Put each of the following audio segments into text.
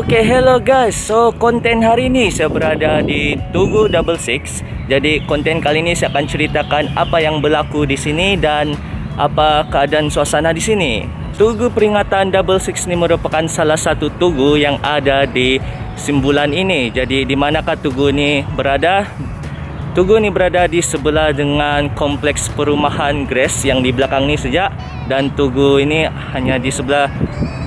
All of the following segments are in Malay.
Oke, hello guys. So, konten hari ini saya berada di Tugu Double Six. Jadi, konten kali ini saya akan ceritakan apa yang berlaku di sini dan apa keadaan suasana di sini. Tugu peringatan Double Six ini merupakan salah satu tugu yang ada di Simbulan ini. Jadi, di manakah tugu ini berada? Tugu ini berada di sebelah dengan kompleks perumahan Grace yang di belakang ni saja, dan tugu ini hanya di sebelah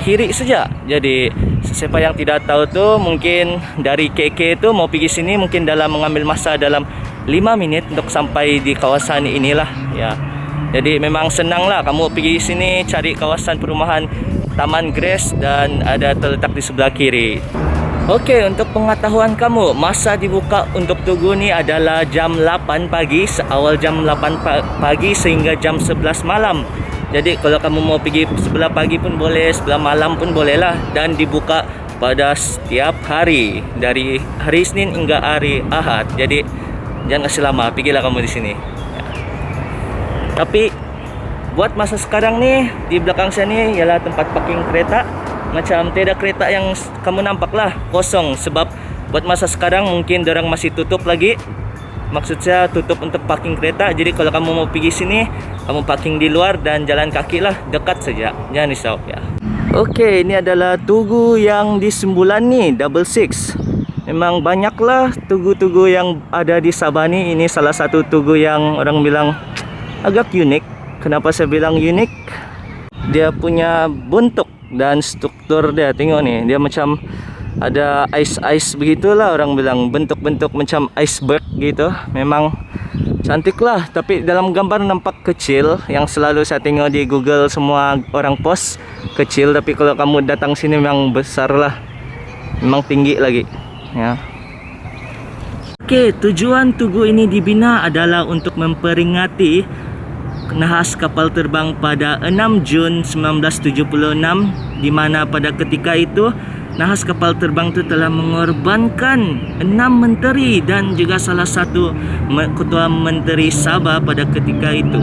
kiri saja. Jadi siapa yang tidak tahu tu mungkin dari KK tu mau pergi sini mungkin dalam mengambil masa dalam 5 minit untuk sampai di kawasan inilah ya. Jadi memang senanglah kamu pergi sini cari kawasan perumahan Taman Grace dan ada terletak di sebelah kiri. Okey, untuk pengetahuan kamu, masa dibuka untuk tugu ni adalah jam 8 pagi, awal jam 8 pagi sehingga jam 11 malam. Jadi kalau kamu mau pergi sebelah pagi pun boleh, sebelah malam pun boleh lah. Dan dibuka pada setiap hari, dari hari Isnin hingga hari Ahad. Jadi jangan kasih lama, pergilah kamu di sini ya. Tapi buat masa sekarang ni, di belakang saya ni ialah tempat parking kereta. Macam tiada kereta yang kamu nampak lah, kosong. Sebab buat masa sekarang mungkin dorang masih tutup lagi. Maksud saya tutup untuk parking kereta. Jadi kalau kamu mau pergi sini, kamu parking di luar dan jalan kaki lah, dekat saja, jangan risau ya. Okey, ini adalah tugu yang di Simbulan ni, Double Six. Memang banyaklah tugu-tugu yang ada di Sabah ni. Ini salah satu tugu yang orang bilang agak unik. Kenapa saya bilang unik? Dia punya bentuk dan struktur dia, tengok ni, dia macam ada ais-ais begitulah, orang bilang bentuk-bentuk macam iceberg gitu. Memang cantik lah, tapi dalam gambar nampak kecil. Yang selalu saya tengok di Google semua orang post kecil, tapi kalau kamu datang sini memang besar lah, memang tinggi lagi ya. Oke, tujuan tugu ini dibina adalah untuk memperingati nahas kapal terbang pada 6 Jun 1976, di mana pada ketika itu nahas kapal terbang itu telah mengorbankan 6 menteri dan juga salah satu ketua menteri Sabah pada ketika itu.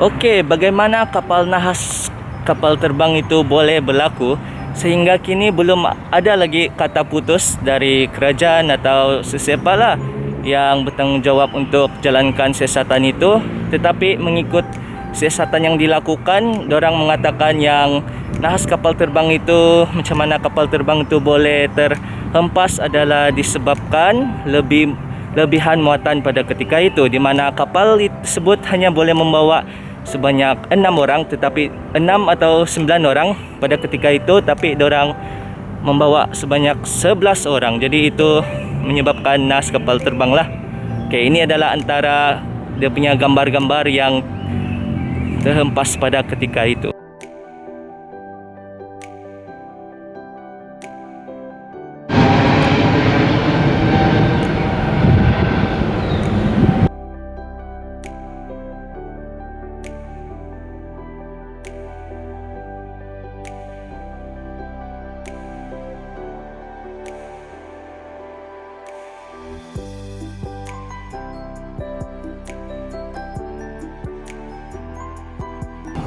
Okey, bagaimana kapal nahas kapal terbang itu boleh berlaku? Sehingga kini belum ada lagi kata putus dari kerajaan atau sesiapa lah yang bertanggungjawab untuk jalankan siasatan itu. Tetapi mengikut siasatan yang dilakukan, dorang mengatakan yang nahas kapal terbang itu, macam mana kapal terbang itu boleh terhempas adalah disebabkan lebihan muatan pada ketika itu, di mana kapal tersebut hanya boleh membawa sebanyak 6 orang, tetapi 6 atau 9 orang pada ketika itu, tapi dorang membawa sebanyak 11 orang. Jadi itu menyebabkan nahas kapal terbang lah. Okey, ini adalah antara dia punya gambar-gambar yang terhempas pada ketika itu.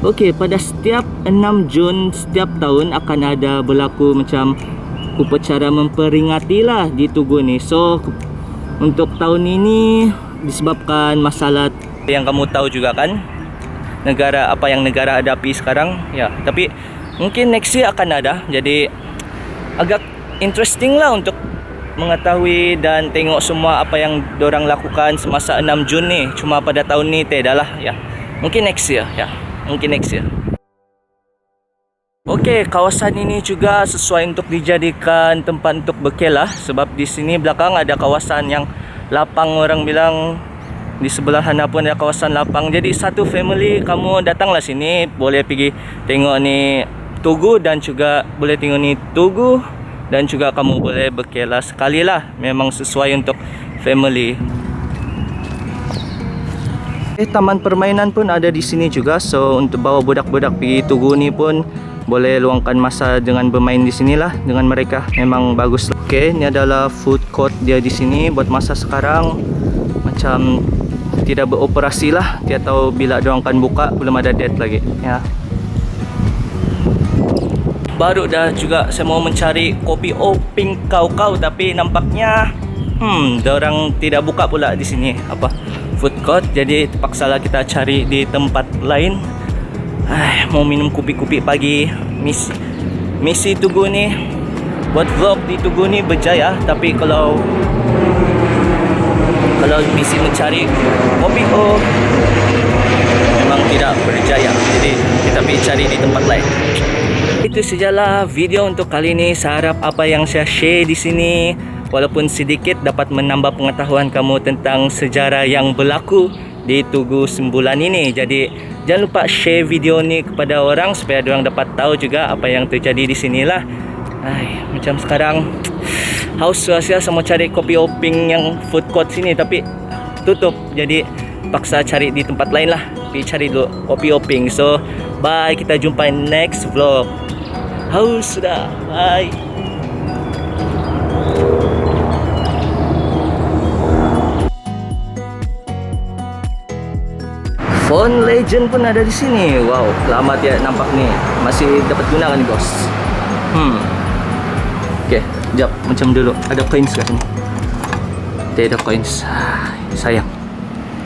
Okey, pada setiap 6 Jun setiap tahun akan ada berlaku macam upacara memperingati lah di tugu ni. So untuk tahun ini disebabkan masalah yang kamu tahu juga kan, negara apa yang negara hadapi sekarang ya. Tapi mungkin next year akan ada. Jadi agak interesting lah untuk mengetahui dan tengok semua apa yang dorang lakukan semasa 6 Jun ni. Cuma pada tahun ni tidak lah ya. Mungkin next year ya. Mungkin next year. Okey, kawasan ini juga sesuai untuk dijadikan tempat untuk berkelah. Sebab di sini belakang ada kawasan yang lapang, orang bilang di sebelah sana pun ada kawasan lapang. Jadi satu family kamu datanglah sini, boleh pergi tengok ni tugu dan juga boleh tengok ni tugu, dan juga kamu boleh berkelah sekali lah. Memang sesuai untuk family. Taman permainan pun ada di sini juga. So untuk bawa budak-budak pergi tugu ni pun boleh luangkan masa dengan bermain di sinilah dengan mereka. Memang bagus. Okey, ini adalah food court dia di sini buat masa sekarang. Macam tidak beroperasi lah. Tidak tahu bila diorang akan buka, belum ada date lagi ya. Baru dah juga saya mau mencari kopi Oping Kau-Kau, tapi nampaknya diorang tidak buka pula di sini apa food court. Jadi terpaksalah kita cari di tempat lain. Mau minum kopi-kopi pagi. Misi Tugu ni buat vlog di Tugu ni berjaya, tapi kalau misi mencari kopi memang tidak berjaya. Jadi kita pergi cari di tempat lain. Itu sajalah video untuk kali ini. Saya harap apa yang saya share di sini walaupun sedikit dapat menambah pengetahuan kamu tentang sejarah yang berlaku di Tugu Sembulan ini. Jadi jangan lupa share video ni kepada orang supaya orang dapat tahu juga apa yang terjadi di sinilah. Macam sekarang haus rasa sama cari kopi Oping yang food court sini, tapi tutup. Jadi paksa cari di tempat lain lah. Pergi cari dulu kopi Oping. So bye, kita jumpa next vlog. Haus sudah. Bye. Phone Legend pun ada di sini. Wow, lama tidak nampak nih. Masih dapat gunakan nih, bos. Okey, jap macam dulu. Ada coins kat sini. Tidak ada coins. Sayang.